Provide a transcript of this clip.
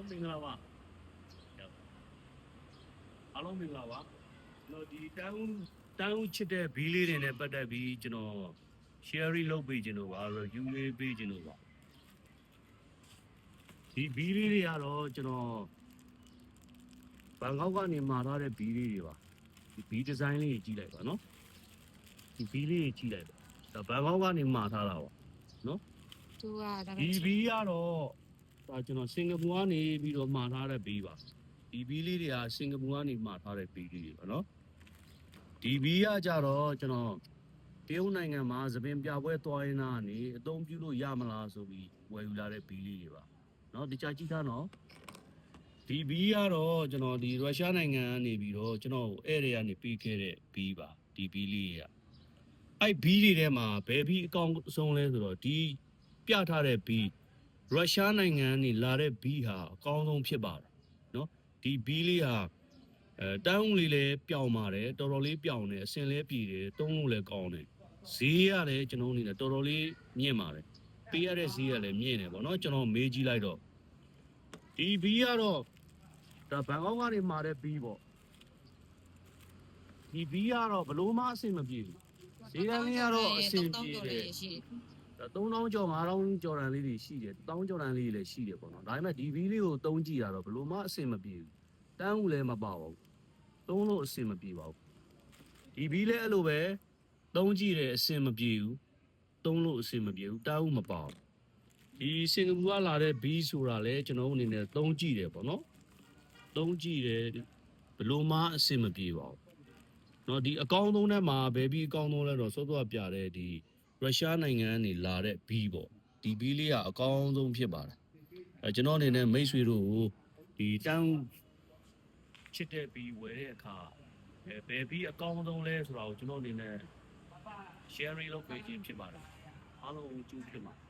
လုံးမင်္ဂလာပါအားလုံးမင်္ဂလာပါကျွန်တော်ဒီတန်းဦးချစ်တဲ့ဘီးလေးတွေနဲ့ပတ်သက်ပြီးကျွန်တော် sharing လုပ်ပေးခြင်းတို့ပါ review လေးပေးခြင်းတို့ပါဒီဘီးလေးတွေကတော့ကျွန်တော်ဘန်ကောက်ကနေမှာထားတဲ့ဘီးလေးတွေပါဒီဘီးဒီဇိုင်းလေးကြီးလိုက်ပါနော်ဒီဘီးလေးကြီးလိုက်ပါဒါဘန်ကောက်ကနေမှာထားတာပါနော်သူကဒါဒီဘီးကတော့ဒါကျွန်တော်စင်ကာပူကနေပြီးတော့မှာထားတဲ့ဘီးပါဒီဘီးလေးတွေကစင်ကာပူကနေမှာထားတဲ့ဘီးလေးတွေပါနော်ဒီဘီးကကြတော့ကျွန်တော်တရုတ်နိုင်ငံမှာသပင်ပြပွဲသွားရင်းသားနေအသုံးပြုလို့ရမလားဆိုပြီးဝယ်ယူလာတဲ့ဘီးလေးတွေပါနော်ဒီကြာကြည့်ထားနော်ဒီဘီးကတော့ကျွန်တော်ဒီရုရှားနိုင်ငံကနေပြီးတော့ကျွန်တော်အဲ့ဒီကနေပြီးခဲ့တဲ့ဘီးပါဒီဘီးလေးကအဲ့ဘီးတွေထဲမှာဘယ်ဘီးအကောင်းဆုံးလဲဆိုတော့ဒီပြထားတဲ့ဘီးရုရှားနိုင်ငံကနေလာတဲ့ဘီးဟာအကောင်းဆုံးဖြစ်ပါတယ်နော်ဒီဘီးလေးဟာတန်းဦးလေးလည်းပြောင်းပါတယ်တော်တော်လေးပြောင်းတယ်အစင်လည်းပြည်တယ်တုံးလို့လည်းကောင်းတယ်ဈေးရတယ်ကျွန်တော်အနေနဲ့တော်တော်လေးမြင့်ပါတယ်ပေးရတဲ့ဈေးကလည်းမြင့်တယ်ပေါ့နော်ကျွန်တော်မေးကြည့်လိုက်တော့ဒီဘီးကတော့ဒါဘန်ကောက်ကနေမှာတဲ့ဘီးပေါ့ဒီဘီးကတော့ဘလို့မှအဆင်မပြေဘူးဈေးတန်းလေးကတော့အဆင်ပြေတယ်3000ကျော်5000ကျော်တန်လေးတွေရှိတယ်1000ကျော်တန်လေးတွေလည်းရှိတယ်ပေါ့နော်ဒါပေမဲ့ဒီဘီးလေးကိုသုံးကြည့်ရတော့ဘလို့မှအဆင်မပြေဘူးတန်းဦးလည်းမပါဘူးသုံးလို့အဆင်မပြေပါဘူးဒီဘီးလည်းအဲ့လိုပဲသုံးကြည့်တယ်အဆင်မပြေဘူးသုံးလို့အဆင်မပြေဘူးတန်းဦးမပါဘူးဒီစင်ကာပူကလာတဲ့ဘီးဆိုတာလည်းကျွန်တော်အနေနဲ့သုံးကြည့်တယ်ပေါ့နော်သုံးကြည့်တယ်ဘလို့မှအဆင်မပြေပါဘူးနော်ဒီအကောင်းဆုံးထဲမှာဘယ်ဘီးအကောင်းဆုံးလဲတော့စောစောပြတဲ့ဒီရုရှားနိုင်ငံကနေလာတဲ့ဘီးပေါ့ဒီဘီးလေးကအကောင်းဆုံးဖြစ်ပါတယ်ကျွန်တော်အနေနဲ့မိတ်ဆွေတို့ကိုဒီတန်းချစ်တဲ့ဘီးဝယ်တဲ့အခါဘယ်ဘီးအကောင်းဆုံးလဲဆိုတာကိုကျွန်တော်အနေနဲ့ sharing လုပ်ပေးခြင်းဖြစ်ပါတယ်အားလုံးကျေးဇူးတင်ပါတယ်